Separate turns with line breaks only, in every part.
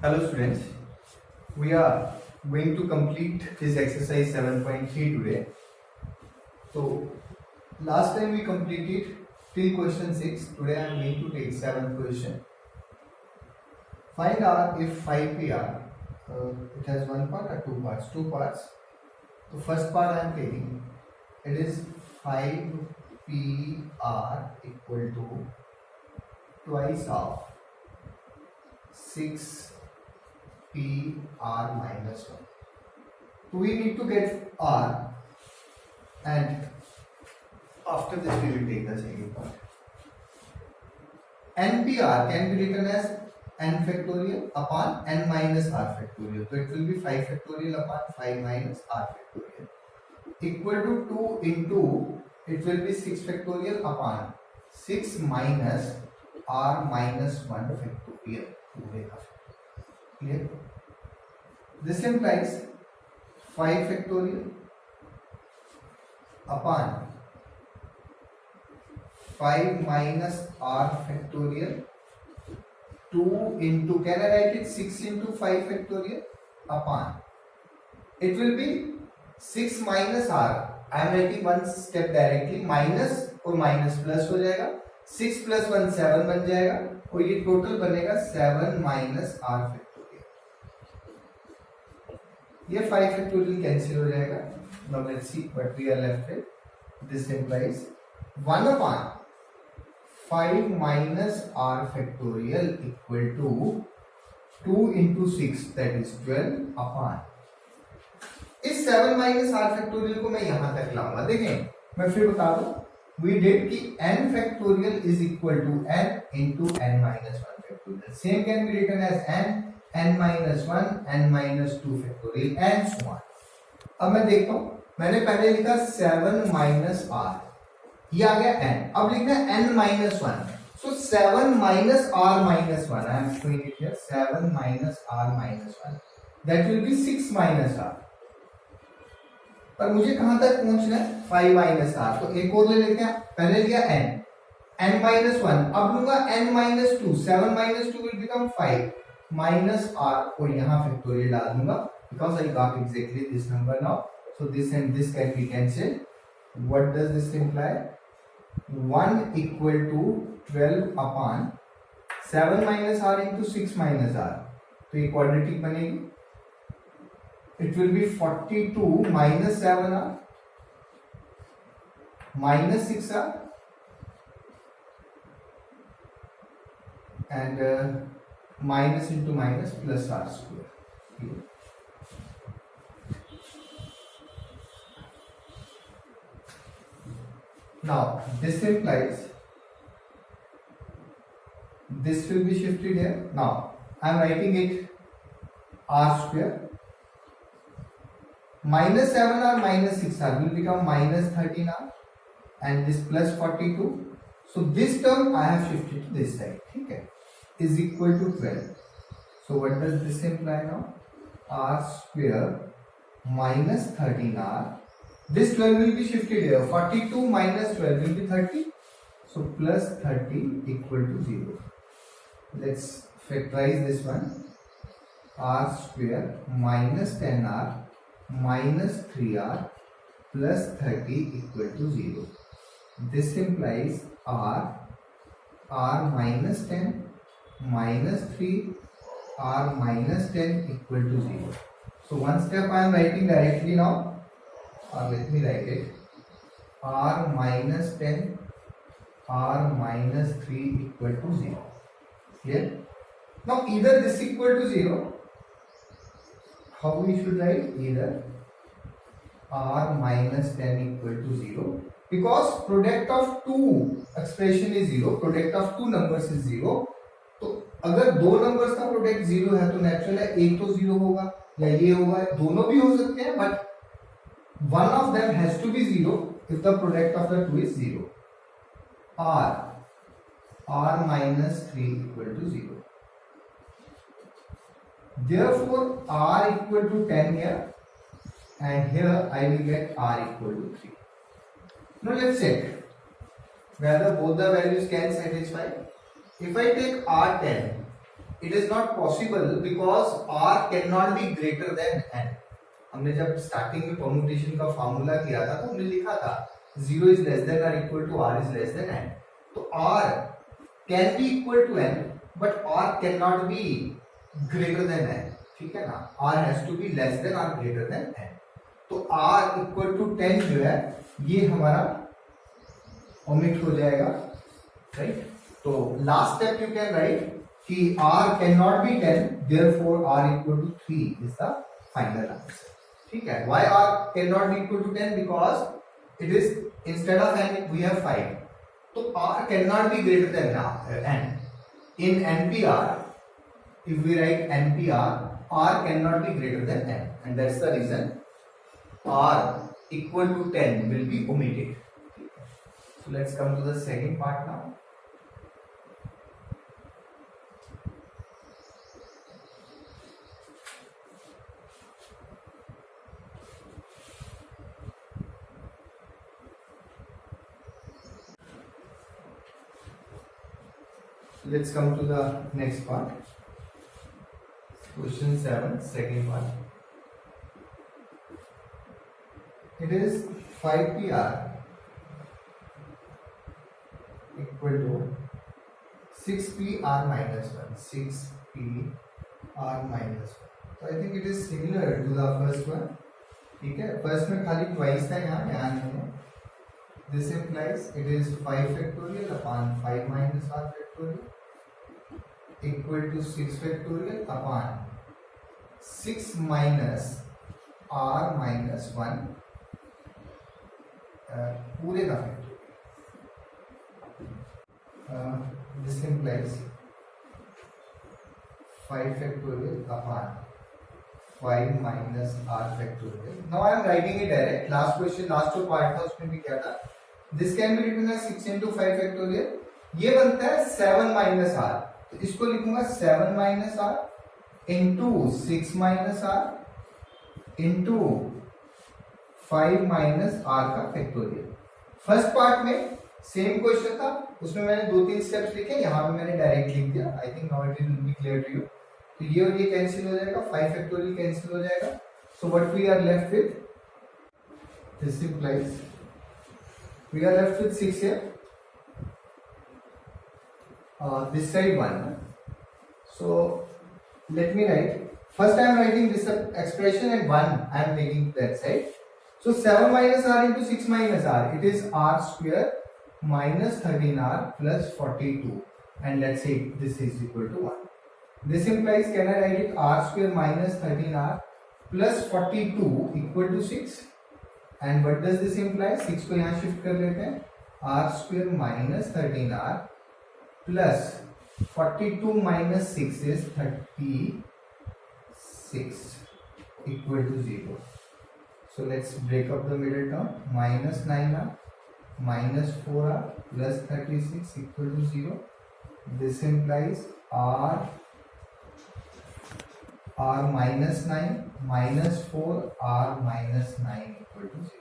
Hello students, we are going to complete this exercise 7.3 today. So last time we completed till question 6, today I am going to take 7th question. Find R if 5PR, it has one part or two parts? Two parts. The first part I am taking, it is 5PR equal to twice of 6 PR minus 1. So we need to get R, and after this we will take the second part. NPR can be written as n factorial upon n minus r factorial. So it will be 5 factorial upon 5 minus r factorial equal to 2 into, it will be 6 factorial upon 6 minus r minus 1 factorial. Clear? This implies 5 factorial upon 5 minus r factorial 2 into, can I write it 6 into 5 factorial upon, it will be 6 minus r, I am writing one step directly, minus और minus plus हो जाएगा, 6 plus 1 7 बन जाएगा और ये total बनेगा 7 minus r factorial. ये 5 factorial cancel हो जाएगा. Now let's see what we are left with. This implies 1 upon 5 minus r factorial equal to 2 into 6, that is 12 upon. इस 7 minus r factorial को मैं यहां तक लाऊंगा. देखें, मैं फिर बता दूं, we did कि n factorial is equal to n into n minus 1 factorial. Same can be written as n minus 1, n minus 2 factorial and so on. अब मैं देखता हूं, मैंने पहले लिखा 7 minus r, ये आ गया n. अब लिखना है n minus 1. So 7 minus r minus 1. I am showing it here. 7 minus r minus 1. That will be 6 minus r. पर मुझे कहां तक पहुंचना है? 5 minus r. तो एक और ले लेते हैं. पहले लिया n minus 1. अब लूंगा n minus 2. 7 minus 2 will become 5 minus r और यहाँ फैक्टोरियल डाल दूंगा because I got exactly this number now. So this and this can be cancelled. What does this imply? 1 equal to 12 upon 7 minus r into 6 minus r. तो ये quadratic बनेगी. It will be 42 minus 7r minus 6r and minus into minus plus r square. Here. Now this implies this will be shifted here. Now I am writing it r square. Minus 7r minus 6r will become minus 13r and this plus 42. So this term I have shifted to this side. Okay, is equal to 12. So what does this imply now? R square minus 13r. This 12 will be shifted here. 42 minus 12 will be 30. So plus 30 equal to 0. Let's factorize this one. R square minus 10r minus 3r plus 30 equal to 0. This implies r minus 10 minus 3 r minus 10 equal to 0. So one step I am writing directly now. Let me write it. R minus 10 r minus 3 equal to 0. Clear? Now either this equal to 0. How we should write? Either r minus 10 equal to 0, because product of two expression is 0, product of two numbers is 0. तो अगर दो numbers का product 0 है तो natural है एक तो 0 होगा या ये होगा, दोनों भी हो सकते हैं, but one of them has to be 0 if the product of the two is 0. r minus 3 equal to 0. Therefore r equal to 10 here, and here I will get r equal to 3. Now let's check whether both the values can satisfy. If I take r10, it is not possible because r can not be greater than n. हमने जब starting में permutation का formula किया था तो हमने लिखा था 0 is less than or equal to r is less than n. तो r can be equal to n but r can not be greater than n, ठीक है ना। R has to be less than or greater than n. तो r equal to 10 जो है ये हमारा omit हो जाएगा, राइट। तो last step you can write कि r can not B 10, therefore r equal to 3 is the final answer, ठीक है। why r can not be equal to 10 because it is instead of n we have 5, तो r can not be greater then n। in NPR if we write NPR r can not be greater then n and that's the reason r equal to 10 will be omitted। So let's come to the second part now। Let's come to the next part, question 7, second part। It is 5PR equal to 6PR minus 1, 6PR minus 1। तो I think it is similar to the first one, ठीक है। First में खाली twice था, यहाँ नहीं है। This implies it is 5 factorial upon 5 minus r factorial equal to 6 factorial upon 6 minus r minus 1 पूरे का factorial. this implies 5 factorial upon 5 minus r factorial। now I am writing it direct। last question last जो part था उसमें भी क्या था, this can be written as 6 into 5 factorial। ये बनता है 7 minus r, तो इसको लिखूंगा 7 minus r into 6 minus r into 5 minus r का फैक्टोरियल। फर्स्ट पार्ट में सेम क्वेश्चन था, उसमें मैंने 2-3 स्टेप्स लिखे, यहाँ पे मैंने डायरेक्ट लिख दिया। I think now it will be clear to you. तो ये और ये कैंसिल हो जाएगा, 5 फैक्टोरियल कैंसिल हो जाएगा। So what we are left with, this implies we are left with 6 here, this side 1। so let me write, first I am writing this expression and 1 I am taking that side। so 7 minus r into 6 minus r, it is r square minus 13r plus 42 and let's say this is equal to 1। this implies can I write it r square minus 13r plus 42 equal to 6 and what does this imply, 6 को यहाँ shift कर लेते हैं, r square minus 13r plus 42 minus 6 is 36 equal to 0। so let's break up the middle term, minus 9r minus 4r plus 36 equal to 0। this implies r minus 9 minus 4 r minus 9 equal to 0।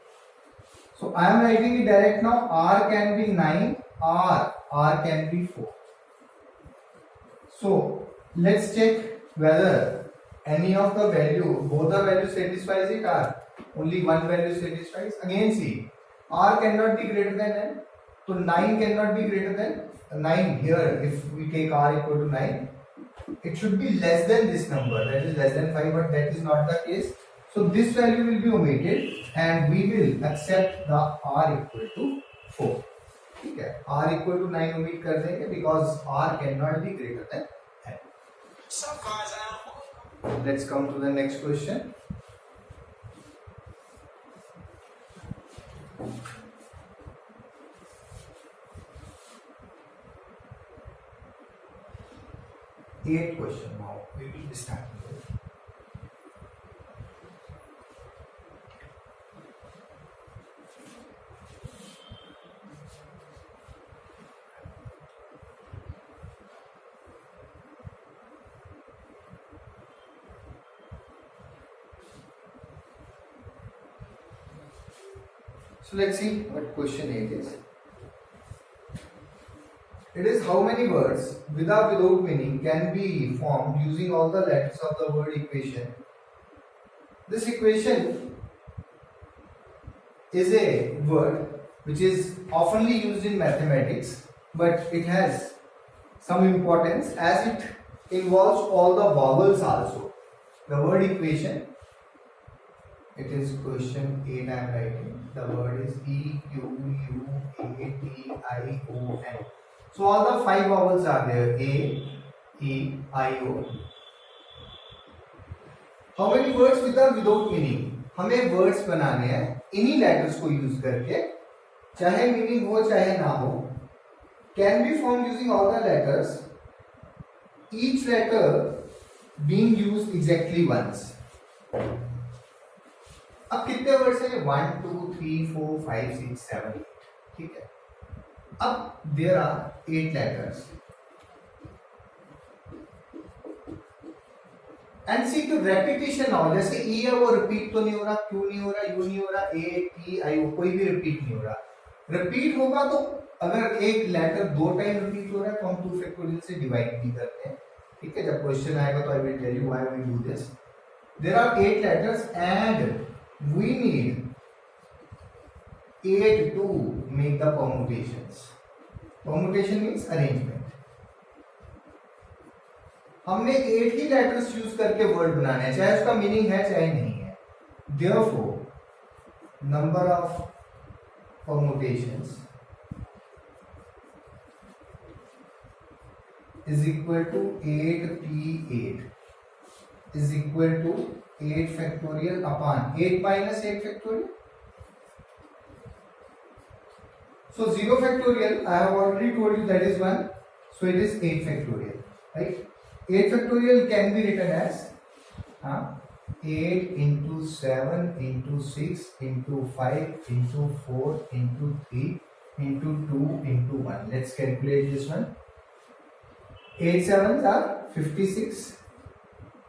so I am writing it direct now, r can be 9, r can be 4। so let's check whether any of the value, both the value satisfies it or only one value satisfies। again see, r cannot be greater than n, so 9 cannot be greater than 9 here। if we take r equal to 9, it should be less than this number, that is less than 5, but that is not the case। so this value will be omitted and we will accept the r equal to 4, ठीक है। r equal to 9 omit कर देंगे because r cannot be greater than n। let's come to the next question। eighth question now we will be starting with। so let's see what question 8 is। It is how many words with or without meaning can be formed using all the letters of the word equation. This equation is a word which is oftenly used in mathematics, but it has some importance as it involves all the vowels also. The word equation, it is question 8 I am writing. The word is E, Q, U, A, T, I, O, N. So all the 5 vowels are there. A, E, I, O. How many words with or without meaning? हमें words बनाने हैं इन्हीं letters को use करके, चाहे meaning हो चाहे ना हो. Can be form using all the letters, each letter being used exactly once. अब कितने वर्ड्स हैं? 1 2 3 4 5 6 7 8. ठीक है. अब there are 8 letters and see two repetition now. जैसे ई है वो रिपीट तो नहीं हो रहा, क्यू नहीं हो रहा, यू नहीं हो रहा, ए टी आई ओ कोई भी रिपीट नहीं हो रहा. रिपीट होगा तो अगर एक लेटर 2 टाइम रिपीट हो रहा है तो हम 2 फैक्टोरियल से डिवाइड भी करते हैं. ठीक है. जब क्वेश्चन आएगा तो I will tell you why we do this. There are 8 letters and we need 8 to make the permutations. Permutation means arrangement. हमने 8 ही लेटर्स यूज करके वर्ड बनाने हैं, चाहे उसका मीनिंग है चाहे नहीं है. Therefore, number of permutations is equal to 8p8 is equal to 8 factorial upon 8 minus 8 factorial. So 0 factorial, I have already told you that is 1. So it is 8 factorial, right? 8 factorial can be written as 8 into 7 into 6 into 5 into 4 into 3 into 2 into 1. Let's calculate this one. 8 sevens are 56.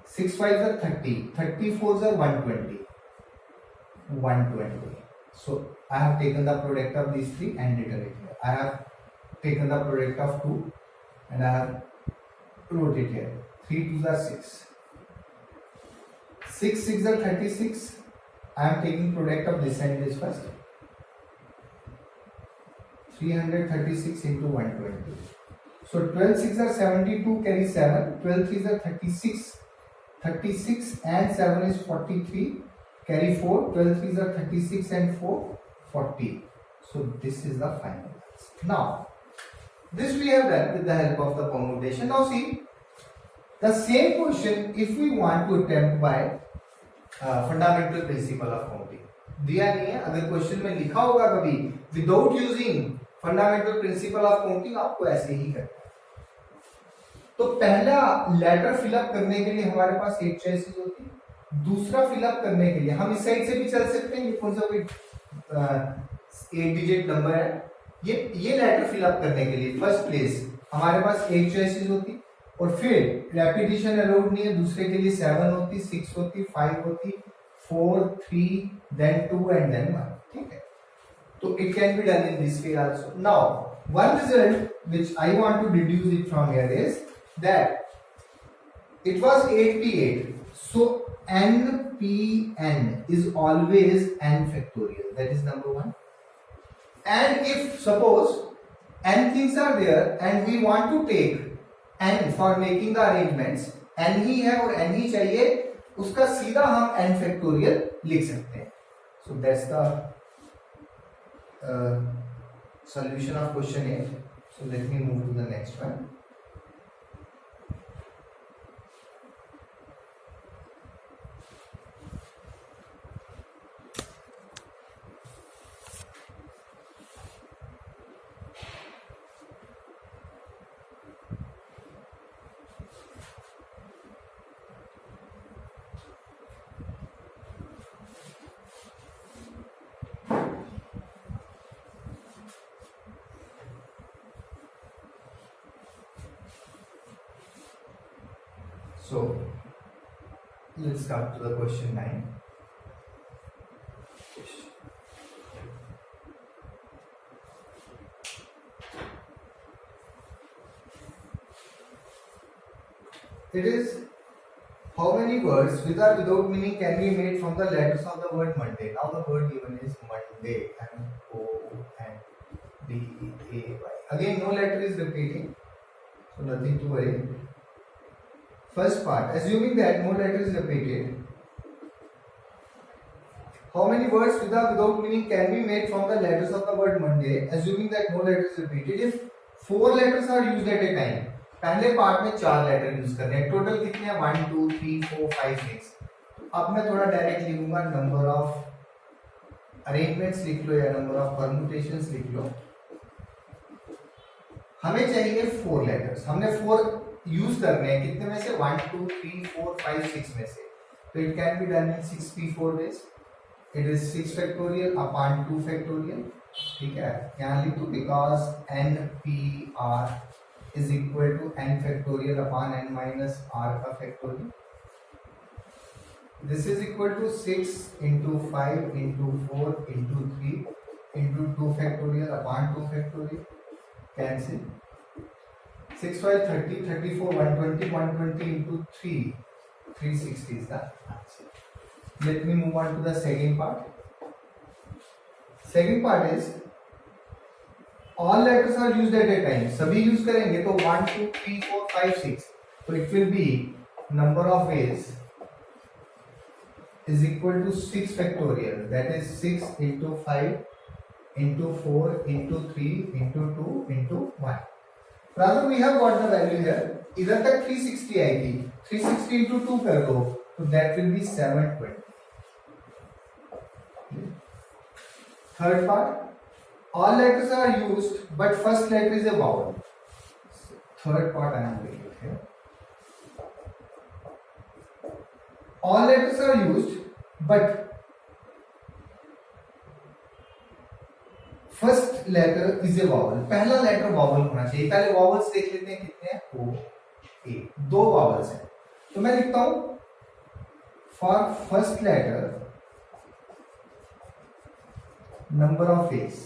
6 5s are 30. 34s are 120. 120. So I have taken the product of these three and written it here. I have taken the product of 2 and I have wrote it here. 3 2s are 6. 6 6 are 36. I am taking product of this and this first. 336 into 120. So 12 6 are 72, carry 7. 12 3s are 36. 36 and 7 is 43. Carry 4, 12 3s are 36 and 4, 40. So this is the final answer. Now, this we have done with the help of the permutation. Now see, the same question if we want to attempt by fundamental principle of counting. दिया नहीं है, अगर question में लिखा होगा कभी without using fundamental principle of counting, आपको ऐसे ही करना है. तो पहला लेटर फिलअप करने के लिए हमारे पास 8 चॉइसेस होती है. दूसरा फिलअप करने के लिए हम इस साइड से भी चल सकते हैं. ये कौन सा कोई 8 डिजिट नंबर है. ये लेटर फिलअप करने के लिए फर्स्ट प्लेस हमारे पास 8 चॉइसेस होती और फिर रेपिटेशन अलाउड नहीं है. दूसरे के लिए 7 होती, 6 होती, 5 होती, 4 3 देन 2 एंड देन 1. ठीक है. तो it can be done in this way also. Now one result which I want to deduce it from here is that it was 8p8. So npn is always n factorial. That is number 1. And if suppose n things are there and we want to take n for making the arrangements, n ही है और n ही चाहिए, उसका सीधा हम n factorial लिख सकते हैं. So that's the solution of question 8. So let me move to the next one. So let's come to the question 9. it is how many words with or without meaning can be made from the letters of the word Monday. Now the word given is Monday, M-O-N-D-A-Y. Again, no letter is repeating, so nothing to worry. First part, assuming that no letter is repeated, how many words with or without meaning can be made from the letters of the word Monday, assuming that no letter is repeated? If 4 letters are used at a time, पहले part में 4 letter use करने हैं, total कितने हैं 1 2 3 4 5 6. अब मैं थोड़ा direct लिखूंगा, नंबर ऑफ अरेंजमेंट्स लिख लो या नंबर ऑफ परम्यूटेशंस लिख लो. हमें चाहिए 4 लेटर्स, हमने 4 यूज करने हैं, कितने में से 1 2 3 4 5 6 में से. तो it can be done in 6p4 ways. It is 6 factorial upon 2 factorial. ठीक है, यहाँ लिख दो because npr is equal to n factorial upon n minus r का factorial. This is equal to 6 into 5 into 4 into 3 into 2 factorial upon 2 factorial. Cancel. 6 5 30 34 120 120 into 3 360 is the answer. Let me move on to the second part. Second part is all letters are used at a time. सभी use करेंगे तो 1 2 3 4 5 6, तो it will be number of ways is equal to 6 factorial, that is 6 into 5 into 4 into 3 into 2 into 1. Rather we have got the value here. इधर तक 360 आएगी, 360 into 2 कर दो तो that will be 720. Third part, all letters are used but first letter is a vowel. Third part I am doing it here. All letters are used but first letter is a vowel. पहला letter vowel होना चाहिए. पहले vowels देख लेते हैं कितने हैं. O, A, 2 vowels हैं. तो मैं लिखता हूं for first letter number of ways.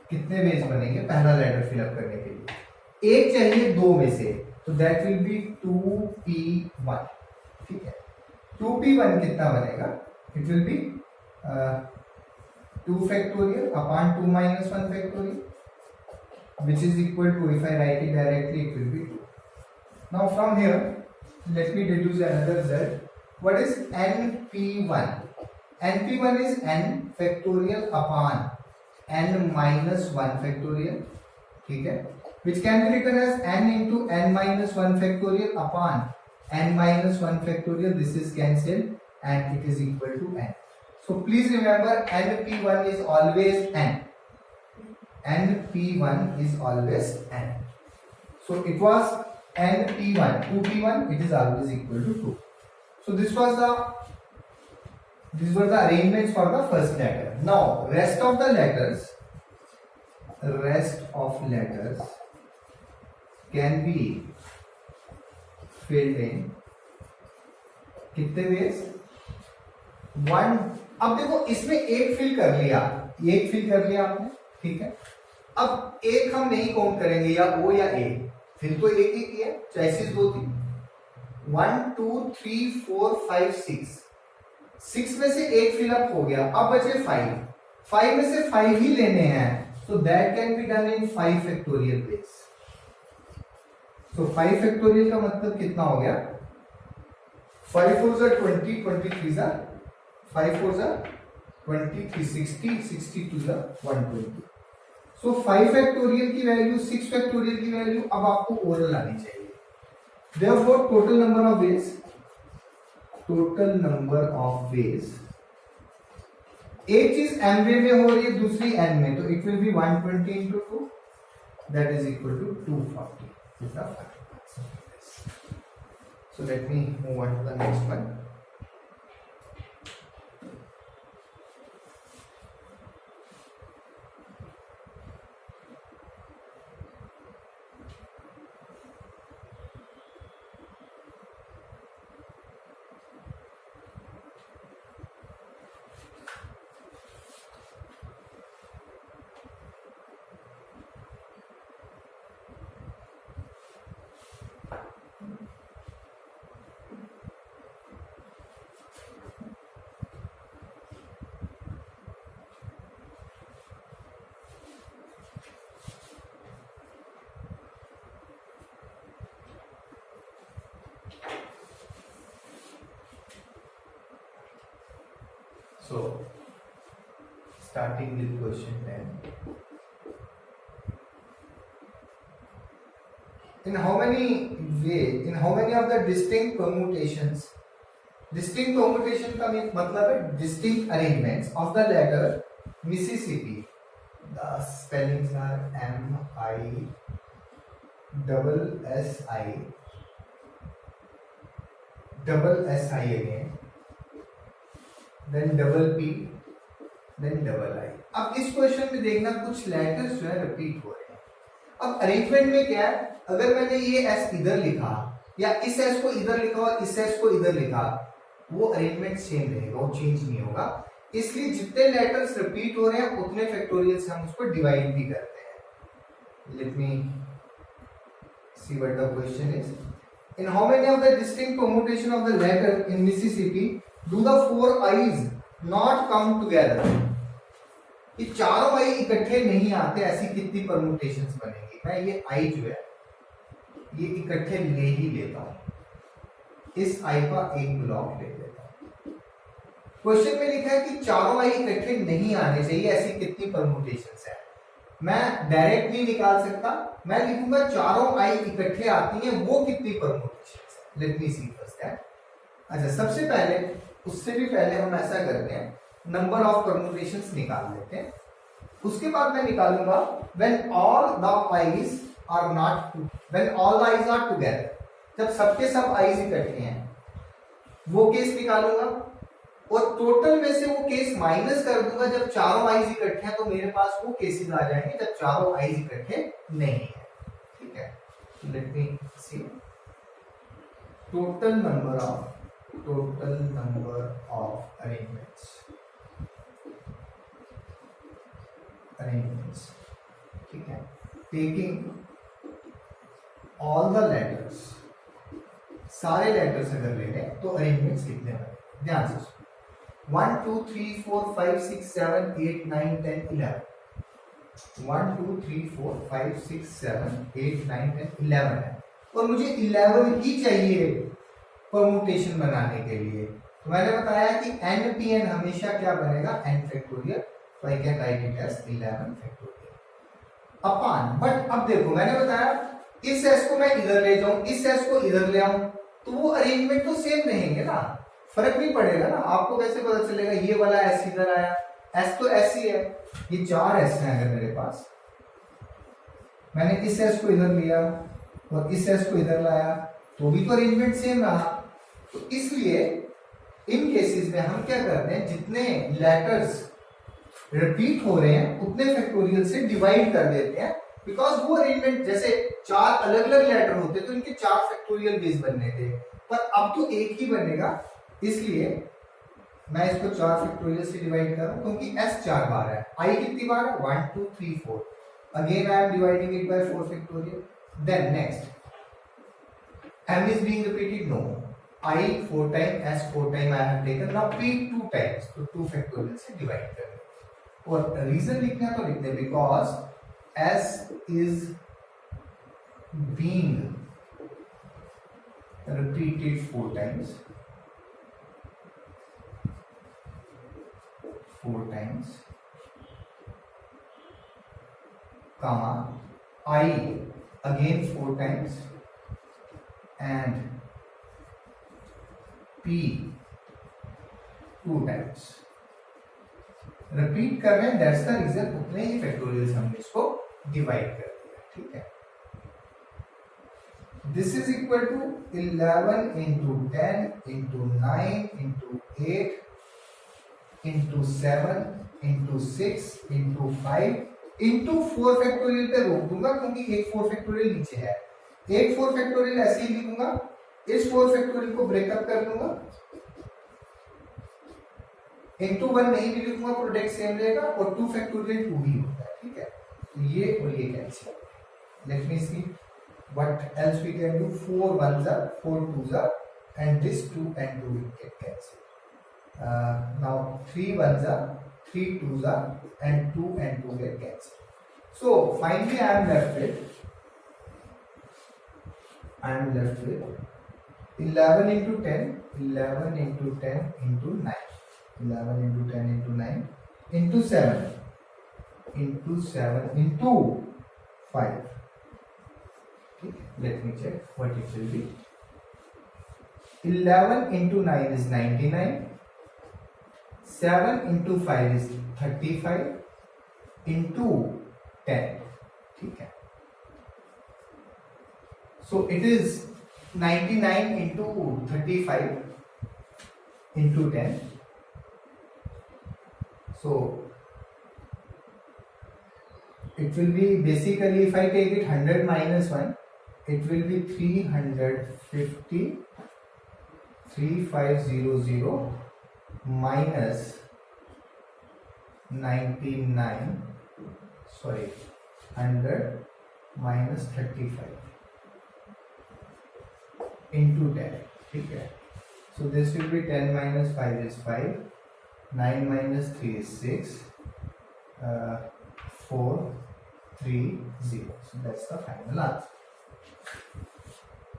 कितने वेज बनेंगे पहला लेटर फिलअप करने के लिए? एक चाहिए 2 में से, तो दैट विल बी 2p1. ठीक है, 2p1 कितना बनेगा? It will B 2 factorial upon 2 minus 1 factorial which is equal to, if I write it directly, it will be 2. Now from here let me deduce another result. What is np1? np1 is n factorial upon n minus 1 factorial. ठीक है, which can be written as n into n minus 1 factorial upon n minus 1 factorial. This is cancelled and it is equal to n. So please remember np1 is always n. np1 is always n. So it was np1, 2p1, it is always equal to 2. So these were the arrangements for the first letter. Now rest of letters can be filled in कितने ways? 1. अब देखो इसमें एक fill कर लिया आपने. ठीक है, अब एक हम नहीं काउंट करेंगे, या O या A. फिर तो एक ही किया, चॉइसेस 2 थी. 1 2 3 4 5 6 में से एक फिलअप हो गया. अब बचे 5 में से 5 ही लेने हैं, so that can be done in 5 factorial ways. So 5 factorial का मतलब कितना हो गया? 5 4s are 20, 23s are 5 4s are 20, 360, 62s are 120. So 5 factorial की वैल्यू, 6 factorial की वैल्यू अब आपको ओरल आनी चाहिए. Therefore total number of ways, एक चीज m वे में हो रही है, दूसरी n में, तो it will be 120 into 2, that is equal to 240. Is the final. So let me move on to the next one. So starting with question 10. In how many of the distinct permutations, distinct permutation का मतलब है distinct arrangements of the letter Mississippi. The spellings are M-I-S-S-I again, then double P, then double I. अब इस question में देखना कुछ letters जो है रिपीट हो रहे हैं. अब अरेंजमेंट में क्या है, अगर मैंने ये एस इधर लिखा या इस एस को इधर लिखा और इस एस को इधर लिखा, वो अरेंजमेंट सेम रहेगा, वो चेंज नहीं होगा. इसलिए जितने लेटर्स रिपीट हो रहे हैं उतने फैक्टोरियल से हम उसको डिवाइड भी करते हैं. Let me see what the question is. In how many of the distinct permutation of the letter in Mississippi do the 4 I's not come together. ये चारों आई इकट्ठे नहीं आते, ऐसी कितनी परमुटेशंस बनेंगी. मैं ये आई जो है ये इकट्ठे ले ही लेता हूं, इस आई का एक ब्लॉक ले लेता हूं. क्वेश्चन में लिखा है कि चारों आई इकट्ठे नहीं आने चाहिए, ऐसी कितनी परमुटेशंस है. मैं डायरेक्ट नहीं निकाल सकता, मैं लिखूंगा चारों आई इकट्ठे आती हैं, वो कितनी परमुटेशंस है. Let me see first that. अच्छा, सबसे पहले उससे भी पहले हम ऐसा करते हैं, नंबर ऑफ परमुटेशंस निकाल लेते हैं. उसके बाद मैं निकालूंगा when all the I's are not, when all the I's are together. जब सबके सब आईज इकट्ठे हैं वो केस निकालूंगा, और टोटल में से वो केस माइनस कर दूंगा जब चारों आईज इकट्ठे हैं. तो मेरे पास वो केसेस आ जाएंगे जब चारों आईज इकट्ठे नहीं है. ठीक है, let me see. Total number of arrangements. ठीक है, टेकिंग ऑल द लेटर्स, सारे लेटर्स अगर ले लें तो अरेंजमेंट्स कितने बने. ध्यान से 1 2 3 4 5 6 7 8 9 10 11. 1 2 3 4 5 6 7 8 9 10 11 है, और मुझे 11 ही चाहिए परमुटेशन बनाने के लिए. तो मैंने बताया कि NPN हमेशा क्या बनेगा, n factorial. So I can write it as 11 factorial upon. But अब देखो, मैंने बताया इस s को मैं इधर ले जाऊं, इस s को इधर ले आऊं, तो वो अरेंजमेंट तो सेम रहेंगे ना, फर्क नहीं पड़ेगा ना. आपको कैसे पता चलेगा ये वाला s इधर आया, s तो s ही है. ये 4 s हैं अगर मेरे पास, मैंने इस s को इधर लिया और इस s को इधर लाया, तो भी तो अरेंजमेंट सेम रहा. तो इसलिए इन केसेस में हम क्या करते हैं, जितने लेटर्स रिपीट हो रहे हैं उतने फैक्टोरियल से डिवाइड कर देते हैं. बिकॉज वो अरेंजमेंट, जैसे 4 अलग अलग लेटर होते तो इनके 4 फैक्टोरियल बेस बनने थे, पर अब तो एक ही बनेगा. इसलिए मैं इसको 4 फैक्टोरियल से डिवाइड कर रहा हूं, क्योंकि s 4 बार है. i कितनी बार है, 1 2 3 4. Again I am dividing it by 4 factorial. Then next, m is being repeated, no. I 4 time, s 4 time I have taken. Now p 2 times, तो 2 फैक्टोरियल से डिवाइड करें. और रीजन लिखना तो लिख दे, because s is being repeated 4 times. 4 times, comma, I again 4 times, and P 2 times. Repeat कर रहे हैं, दैट्स द रीजन उतने ही फैक्टोरियल हमने इसको डिवाइड कर दिया. ठीक है, this is equal to 11 into 10 into 9 into 8 into 7 into 6 into 5 into 4 factorial पे रोक दूंगा, क्योंकि एक 4 फैक्टोरियल नीचे है. एक 4 फैक्टोरियल ऐसे ही लिखूंगा, इस 4 फैक्टोरियल को ब्रेकअप कर दूंगा. into 1 नहीं भी लिखूंगा, प्रोडक्ट सेम रहेगा, और 2 फैक्टोरियल 2 ही होता है. ठीक है, तो ये और ये cancel. Let me see what else we can do. 4 1s are 4 2s are, and this 2 and 2 will get cancelled. Now 3 1s are 3 2s are, and 2 and 2 get cancelled. So finally I am left with 11 into 10 into 9. 11 into 10 into 9 into 7 into 5. Okay, let me check what it will be. 11 into 9 is 99. 7 into 5 is 35 into 10. ठीक है. So it is 99 into 35 into 10. So it will be basically, if I take it 100 minus 1, it will be 350, 3500 minus 99, sorry, 100 minus 35 into 10. ठीक है. So this will be 10 minus 5 is 5, 9 minus 3 is 6, 4, 3, 0. So that's the final answer.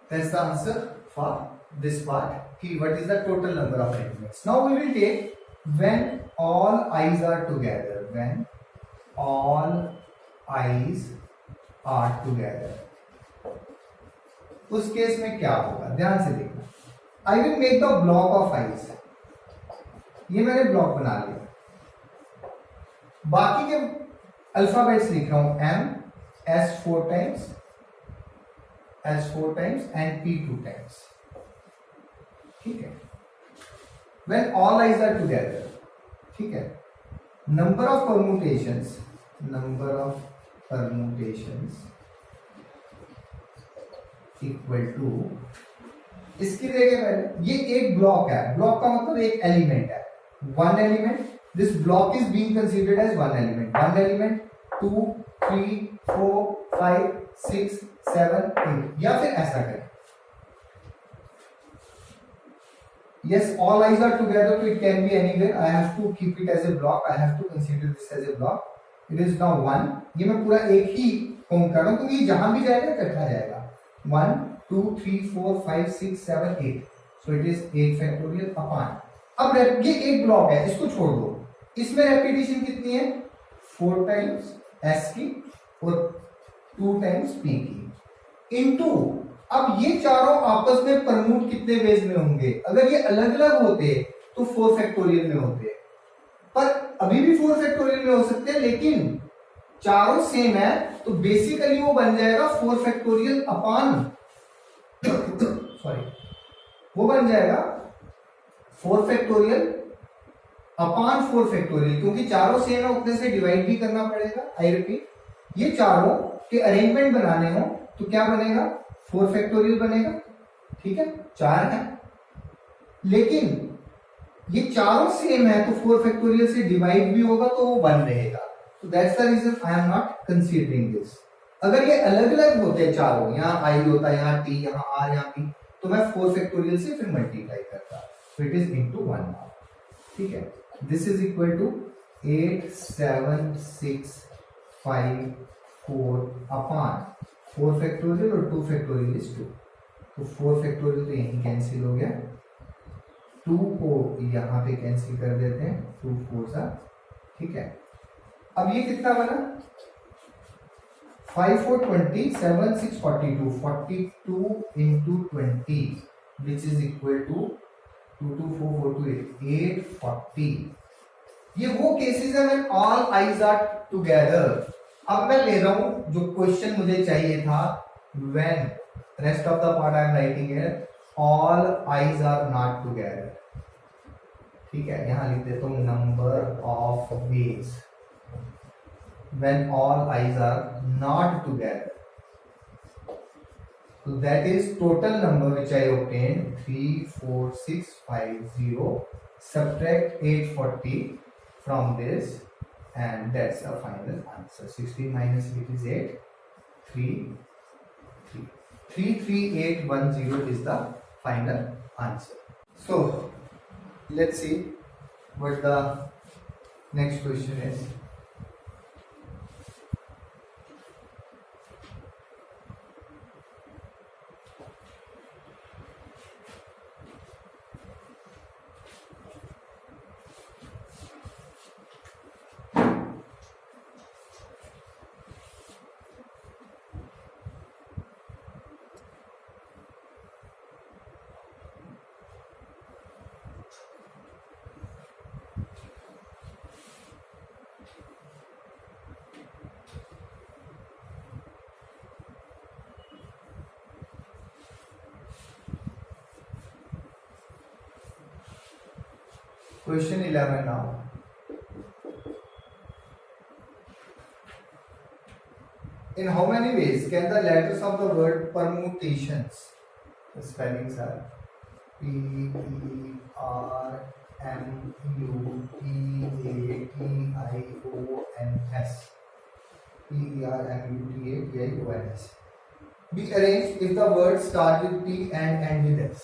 That's the answer for this part. What is the total number of elements? Now we will take when all i's are together. When all i's are together. उस case में क्या होगा, ध्यान से देखना. I will make the block of i's. ये मैंने block बना लिया. बाकी के अल्फाबेट्स लिख रहा हूं. M S 4 times, S 4 times and P 2 times. ठीक है. When all i's are together, ठीक है. Number of permutations equal to, इसकी देखिए पहले, ये एक ब्लॉक है. ब्लॉक का मतलब एक एलिमेंट है. One element, this block is being considered as one element. 2, 3, 4, 5, 6, 7, 8, या फिर ऐसा करें. Yes, all i's are together, so it can be anywhere. I have to keep it as a block. I have to consider this as a block. It is now 1. ये मैं पूरा एक ही count कर रहा हूँ क्योंकि जहां भी जाएगा इकट्ठा जाएगा. 1, 2, 3, 4, 5, 6, 7, 8. So it is 8 factorial upon. अब ये एक ब्लॉक है, इसको छोड़ दो. इसमें रेपिटेशन कितनी है? 4 टाइम्स s की और 2 टाइम्स p की. इनटू, अब ये चारों आपस में परमूट कितने वेज में होंगे? अगर ये अलग अलग होते तो 4 फैक्टोरियल में होते, पर अभी भी 4 फैक्टोरियल में हो सकते हैं, लेकिन चारों सेम है तो बेसिकली वो बन जाएगा 4 फैक्टोरियल अपॉन, सॉरी, वो बन जाएगा 4 फैक्टोरियल अपॉन 4 फैक्टोरियल, क्योंकि चारों सेम है उतने से डिवाइड भी करना पड़ेगा. आई रिपीट, ये चारों के अरेंजमेंट बनाने हो तो क्या बनेगा? 4 फैक्टोरियल बनेगा. ठीक है, 4 है, लेकिन ये चारों सेम है तो 4 फैक्टोरियल से डिवाइड भी होगा तो वो 1 रहेगा. तो that's the reason I am not considering this. अगर ये अलग अलग होते हैं चारों, यहाँ i होता है, यहाँ t, यहाँ r, यहाँ p, तो मैं 4 फैक्टोरियल से फिर मल्टीप्लाई करता. So it is into 1 now. ठीक है, this is equal to 8, 7, 6, 5, 4 upon 4 factorial और 2 फैक्टोरियल इज 2. तो 4 फैक्टोरियल तो यहीं कैंसिल हो गया. 2 को यहां पे कैंसिल कर देते हैं. 2 4 सा. ठीक है, अब ये कितना बना? 5 4 20, 7 6 42, 42 into 20 which is equal to 2 2 4 4 2 8 840. ये वो केसेस है when all i's are together. अब मैं ले रहा हूं जो क्वेश्चन मुझे चाहिए था, when rest of the part I am writing here all i's are not together. ठीक है, यहां लिख देता हूं number of ways when all i's are not together. So that is total number which I obtained 34650. Subtract 840 from this and that's the final answer. 16 minus 8 is 8. 33810 is the final answer. So let's see what the next question is. Question 11 now. In how many ways can the letters of the word permutations, the spellings are P E R M U T A T I O N S, P E R M U T A T I O N S, be arranged if the words start with P and end with S?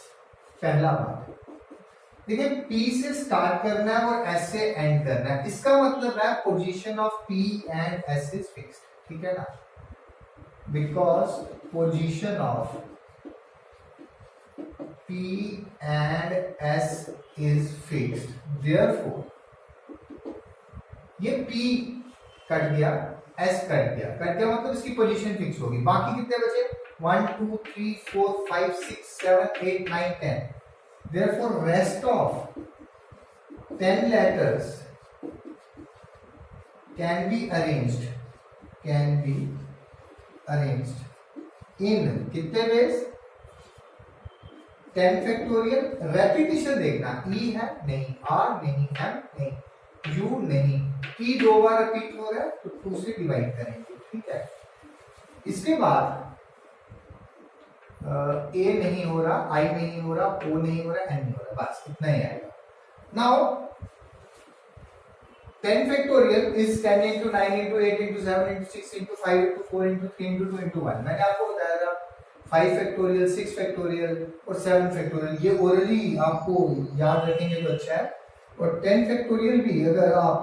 पहला बात देखिए, P से start करना है और S से and करना है, इसका मतलब है position of P and S is fixed, ठीक है ना, because position of P and S is fixed, therefore ये P कट गया, S कट गया, मतलब इसकी पोजीशन फिक्स होगी। बाकी कितने बचे? 1 2 3 4 5 6 7 8 9 10, therefore rest of 10 letters can be arranged in कितने ways? 10 फैक्टोरियल। रेपिटेशन देखना, ई है नहीं, आर नहीं, एम नहीं, यू नहीं, टी 2 बार रिपीट हो रहा है तो 2 से डिवाइड करेंगे, ठीक है। इसके बाद ए नहीं हो रहा, आई नहीं हो रहा, ओ नहीं हो रहा, एन नहीं हो रहा, बस इतना ही आएगा। Now 10 factorial is 10 into 9 into 8 into 7 into 6 into 5 into 4 into 3 into 2 into 1। मैंने आपको बताया था 5 फैक्टोरियल, 6 फैक्टोरियल और 7 फैक्टोरियल, ये ओरली आपको याद रखेंगे तो अच्छा है। और 10 फैक्टोरियल भी अगर आप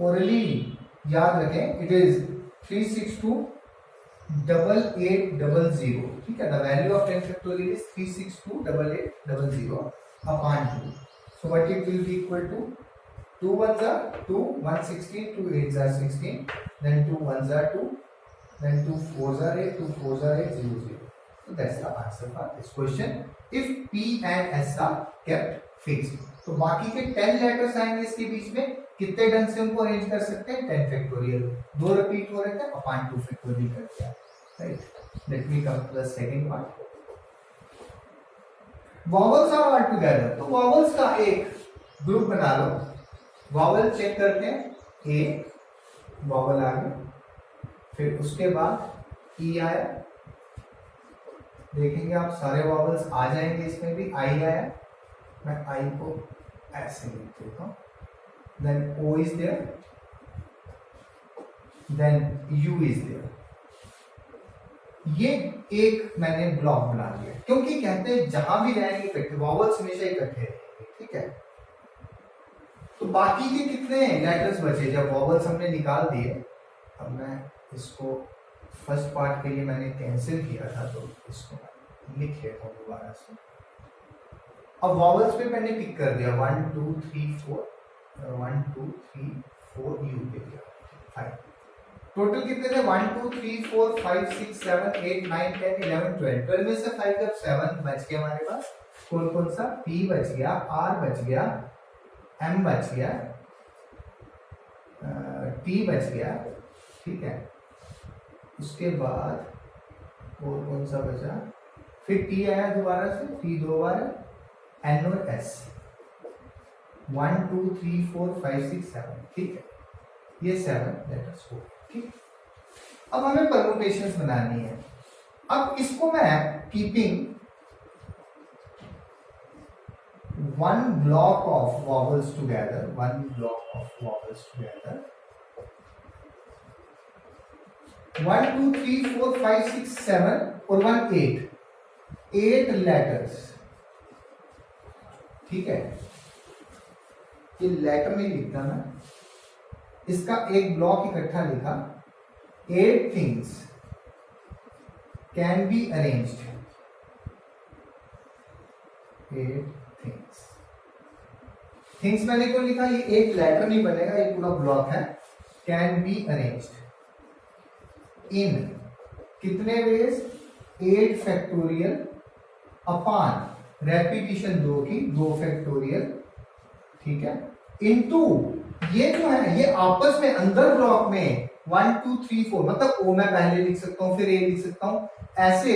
ओरली याद रखें, इट इज 362 8800, ठीक है। The value of 10 factorial is 362 8800 upon 2, so what it will be equal to? 2 1s are 2, 116, 2 8s are 16, then 2 1s are 2, then 2 4s are 8, 2 4s are 8, 0 0। So that's the answer for this question if P and S are kept fixed। तो बाकी के 10 letters आएंगे इसके बीच में, कितने ढंग से उनको अरेंज कर सकते हैं? 10 फैक्टोरियल, 2 रिपीट हो रहे थे अपॉन 2 फैक्टोरियल करके, right. Let me come to the second part. Vowels are all together, तो वॉवल्स का एक ग्रुप बना लो। वॉवल चेक करते हैं, ए वॉवल आ गया, फिर उसके बाद ई आया, देखेंगे आप सारे वॉवल्स आ जाएंगे, इसमें भी आई आया, मैं आई को ऐसे लिख देता हूं, then O is there, then U is there. ये एक मैंने ब्लॉक बना दिया, क्योंकि कहते हैं जहां भी रहेंगे इकट्ठे, वॉवल्स हमेशा इकट्ठे रहेंगे, ठीक है। तो बाकी के कितने लेटर्स बचे? जब वॉवल्स हमने निकाल दिए, अब मैं इसको फर्स्ट पार्ट के लिए मैंने कैंसिल किया था, तो इसको लिख लेता हूँ दोबारा से। अब वॉवल्स पे मैंने पिक कर दिया 1 2 3 4, 1 2 3 4 यू पे दिया 5। टोटल कितने थे? 1 2 3 4 5 6 7 8 9 10 11 12। 12 में से 5 जब 7 बच गया हमारे पास, कौन कौन सा? P बच गया, R बच गया, M बच गया, T बच गया, ठीक है। उसके बाद और कौन सा बचा? फिर T आया दोबारा से, T 2 बार, N और S, 1 2 3 4 5 6 7, ठीक है। ये 7 लेटर्स हो, ठीक। अब हमें परम्यूटेशंस बनानी है। अब इसको मैं keeping one block of vowels together, 1 2 3 4 5 6 7 और 1 8 letters, ठीक है। ये लेटर में लिखता ना, इसका एक ब्लॉक इकट्ठा लिखा, 8 things can be arranged, 8 things मैंने क्यों लिखा? ये एक लेटर नहीं बनेगा, ये पूरा ब्लॉक है। कैन बी अरेंज्ड इन कितने वेज? 8 फैक्टोरियल अपॉन रेपिटेशन 2 की 2 फैक्टोरियल, ठीक है, इनटू ये जो है ये आपस में अंदर ब्लॉक में 1 2 3 4, मतलब ओ मैं पहले लिख सकता हूं, फिर ए लिख सकता हूं, ऐसे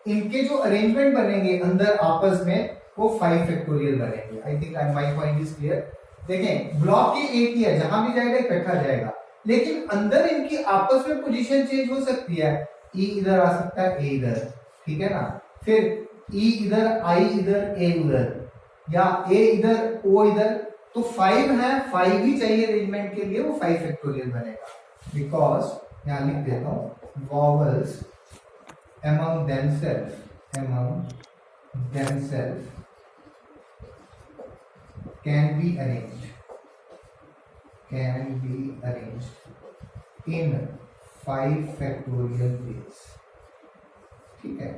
इनके जो अरेंजमेंट बनेंगे अंदर आपस में वो 5 फैक्टोरियल बनेंगे। I think my point is clear. देखें ब्लॉक की एक ही है, जहां भी जाएगा इकट्ठा जाएगा, लेकिन अंदर इनकी आपस में पोजीशन चेंज हो सकती है। ई इधर आ सकता है, ए इधर, ठीक है ना, फिर ई इधर, आई इधर, ए उधर, या ए इधर, ओ इधर। तो 5 है, 5 ही चाहिए अरेंजमेंट के लिए, वो 5 फैक्टोरियल बनेगा। बिकॉज यहां लिख देता हूं vowels among themselves can be arranged in 5 factorial ways, ठीक है।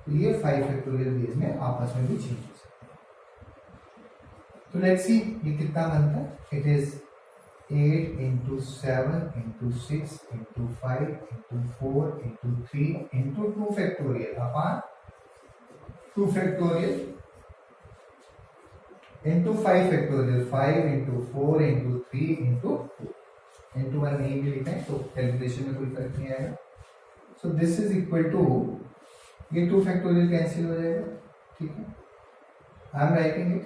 तो ये 5 फैक्टोरियल वेज में आपस में भी चेंज हो सकते हैं। तो लेट्स सी ये कितना बनता है। It is 8 into 7 into 6 into 5 into 4 into 3 into 2 factorial upon 2 factorial into 5 factorial, 5 into 4 into 3 into 2 into 1 नहीं भी लिखते हैं तो कैलकुलेशन में कोई फर्क नहीं आएगा। So this is equal to, ये 2 फैक्टोरियल कैंसिल हो जाएगा, ठीक है। आई एम राइटिंग इट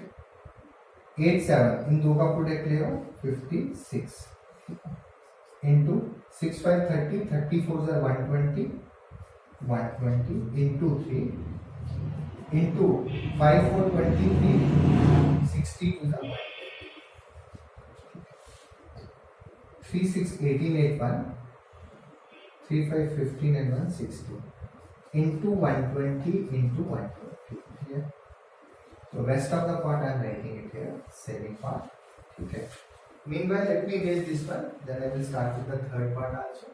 8 7 इन दो का प्रोडक्ट ले रहा हूँ 56 into 6 5 30 30 4 120 120 into 3 into 5 4 23 60 3 6 18 8 1 3 5 15 and 1 16 into 120 into 120, yeah. So rest of the part I am writing it here, saving part. Okay. Meanwhile, let me erase this one. Then I will start with the third part also.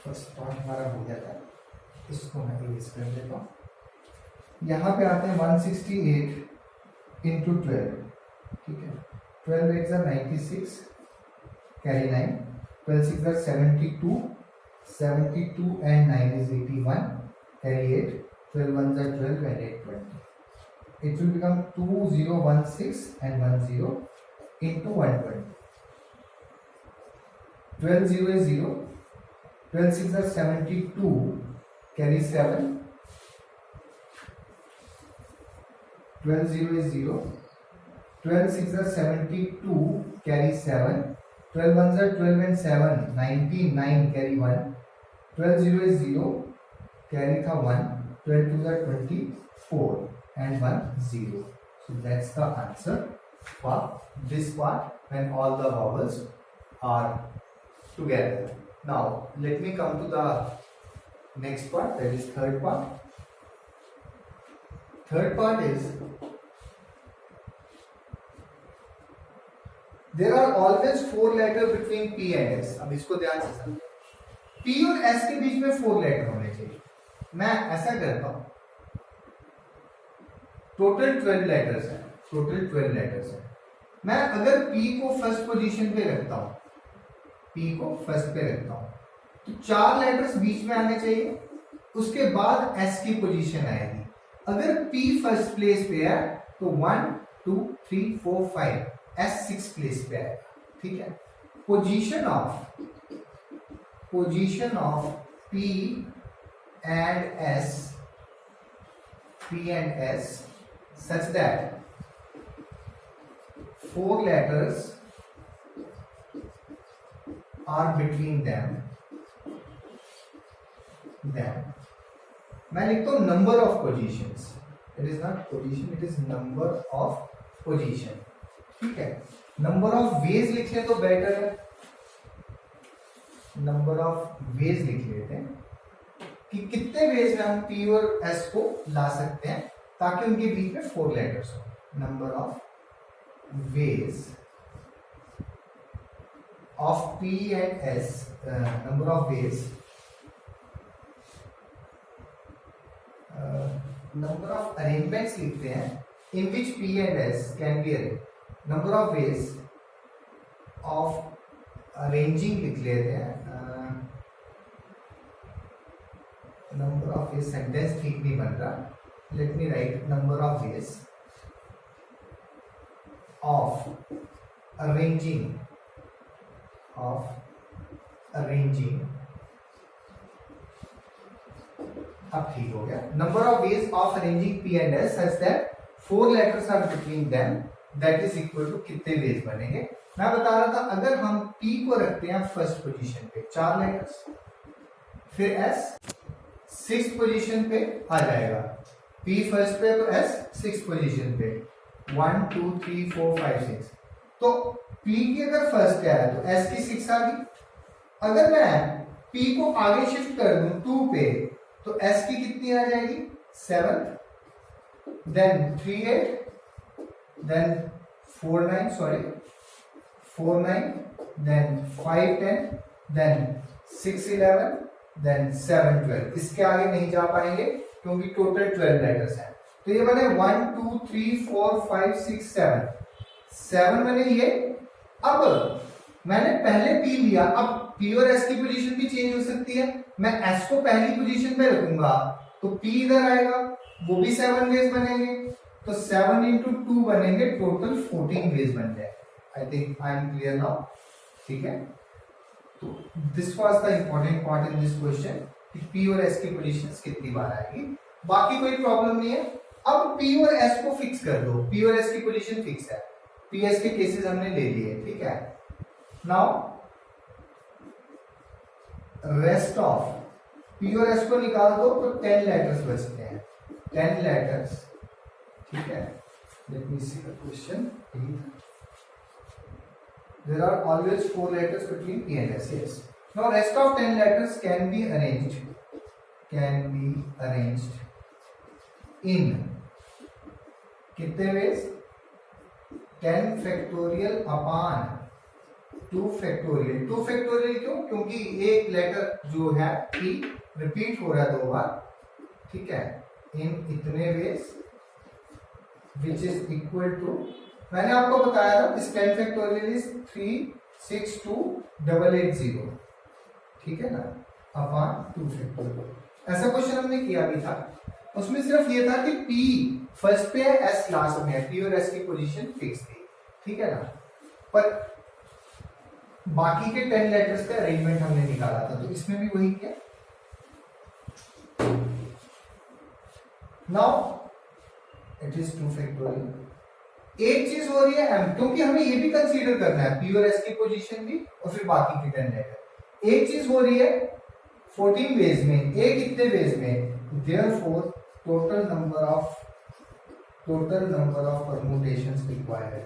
First part हमारा हो गया था, इसको मैं erase कर देता हूँ। यहाँ पे आते हैं 168 into 12, ठीक है। 12 8s are 96, carry 9. 12 6s are 72. 72 and 9 is 81, carry 8, 12 1s are 12 and 8 20. It will become 2016 and 10 into 120. 12 0 is 0, 12 6s are 72, carry 7, 12 0 is 0, 12 6s are 72, carry 7, 12 1s are 12 and 7, 99, carry 1, 12 0 is 0, carry था 1, 12 2s are 24 and 1 0. So that's the answer for this part when all the vowels are together. Now let me come to the next part, that is third part. Third part is there are always 4 letters between P and S. अब इसको ध्यान से समझो, P और S के बीच में 4 letter होने चाहिए। मैं ऐसा करता हूं, टोटल 12 लेटर्स हैं, टोटल 12 लेटर्स हैं। मैं अगर P को फर्स्ट पोजीशन पे रखता हूं, P को फर्स्ट पे रखता हूं, तो 4 लेटर्स बीच में आने चाहिए, उसके बाद S की पोजीशन आएगी। अगर P फर्स्ट प्लेस पे है तो 1 2 3 4 5, S 6 प्लेस पे आएगा, ठीक है। Position of P and S such that 4 letters are between them. मैं लिखता हूं number of positions, it is not position, it is number of position, ठीक है। नंबर ऑफ वेज लिख ले तो बेटर है, नंबर ऑफ वेज लिख लेते हैं कि कितने वेज में हम P और S को ला सकते हैं ताकि उनके बीच में 4 लेटर्स हो। Number of ways of P and S, number of veg, number of arrangements लिखते हैं इन विच P and S can be arrange. Number of ways of arranging लिख लेते हैं, नंबर ऑफ वेज सेंटेंस ठीक नहीं बन रहा, let me write number of ways of arranging अब ठीक हो गया. Number of ways of arranging P and S such that 4 letters are between them that is equal to कितने वेज बनेंगे. मैं बता रहा था अगर हम पी को रखते हैं फर्स्ट पोजीशन पे 4 लेटर्स, फिर एस 6th पोजीशन पे आ जाएगा. पी फर्स्ट पे तो एस 6th पोजीशन पे 1 2 3 4 5 6. तो पी की अगर फर्स्ट है तो एस की 6 आ गई. अगर मैं पी को आगे शिफ्ट कर दूं 2 पे तो एस की कितनी आ जाएगी 7, then 3 8, then 4 9 sorry 4 9, then 5 10, then 6 11, then 7 12. इसके आगे नहीं जा पाएंगे क्योंकि टोटल 12 लेटर्स हैं. तो ये बने 1 2 3 4 5 6 7 बने ये. अब मैंने पहले पी लिया, अब पी और एस की पोजीशन भी चेंज हो सकती है. मैं एस को पहली पोजीशन पे रखूंगा तो पी इधर आएगा, वो भी 7 वेज बनेंगे. तो 7 into 2 बनेंगे, टोटल 14 वेज बन जाए. I think I am clear now. ठीक है. तो this was the important part in this question कि पी और एस की पोजीशंस कितनी बार आएगी. बाकी कोई प्रॉब्लम नहीं है. अब पी और एस को फिक्स कर दो. पी और एस की पोजीशन फिक्स है. पी एस के केसेस हमने ले लिए. ठीक है. नाउ रेस्ट ऑफ पी और एस को निकाल दो तो 10 लेटर्स बचते हैं. 10 लेटर्स. ठीक है. Let me see the question. There are always 4 letters between P and S. Yes. Now rest of 10 letters can be arranged in कितने ways? 10 factorial upon 2 factorial. 2 factorial क्यों? क्योंकि एक लेटर जो है P रिपीट हो रहा है 2 बार. ठीक है. इन इतने ways which is equal to, मैंने आपको बताया था दिस 10 फैक्टोरियल इज 3 6 2 8 8 0. ठीक है ना. Upon 2 factorial. ऐसा क्वेश्चन हमने किया भी था. उसमें सिर्फ ये था कि P फर्स्ट पे है, S लास्ट में है. P और S की पोजीशन फिक्स थी. ठीक है ना. पर बाकी के 10 लेटर्स का अरेंजमेंट हमने निकाला था, तो इसमें भी वही किया. Now it is 2 factorial. एक चीज हो रही है m, क्योंकि हमें ये भी कंसीडर करना है P और S की पोजीशन भी और फिर बाकी के 10 लेटर. एक चीज हो रही है 14 वेज में, एक कितने वेज में. Therefore total number of permutations required.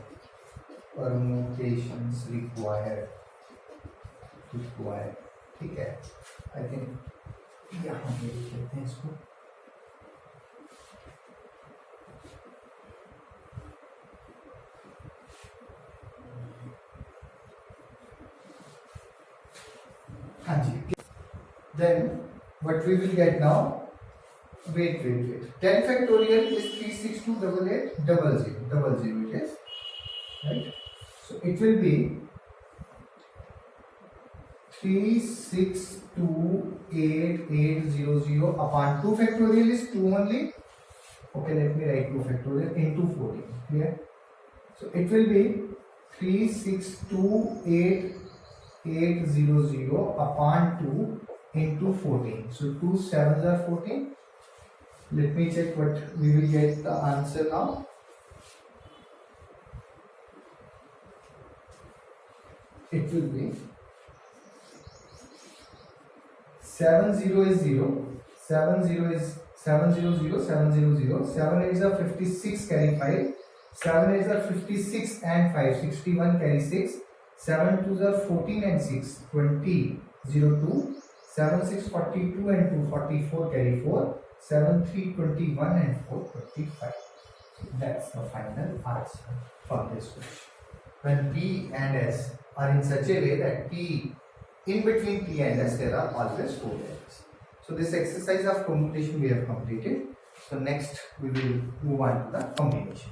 ठीक है. आई थिंक यहां पे लिख लेते हैं इसको. हाँ जी. Then what we will get now? Wait. 10 factorial is 36288 00 it is, right? So it will be 3628800 upon 2 factorial is 2 only. Okay, let me write 2 factorial into 14. Clear? So it will be 3628800 upon 2 into 14. So 2 7s are 14. Let me check what we will get the answer now. It will be 70 is 0, 70 is 700, 700, 7 8s are 56 carry 5, 7 8s are 56 and 5, 61 carry 6, 7 2s are 14 and 6, 20, 02, 7 6 42 and 2 44 carry 4, 7 3 21 and 4 25. That's the final answer for this question. When P and S are in such a way that in between P and S there are always 4 letters. So this exercise of commutation we have completed. So next we will move on to the combination.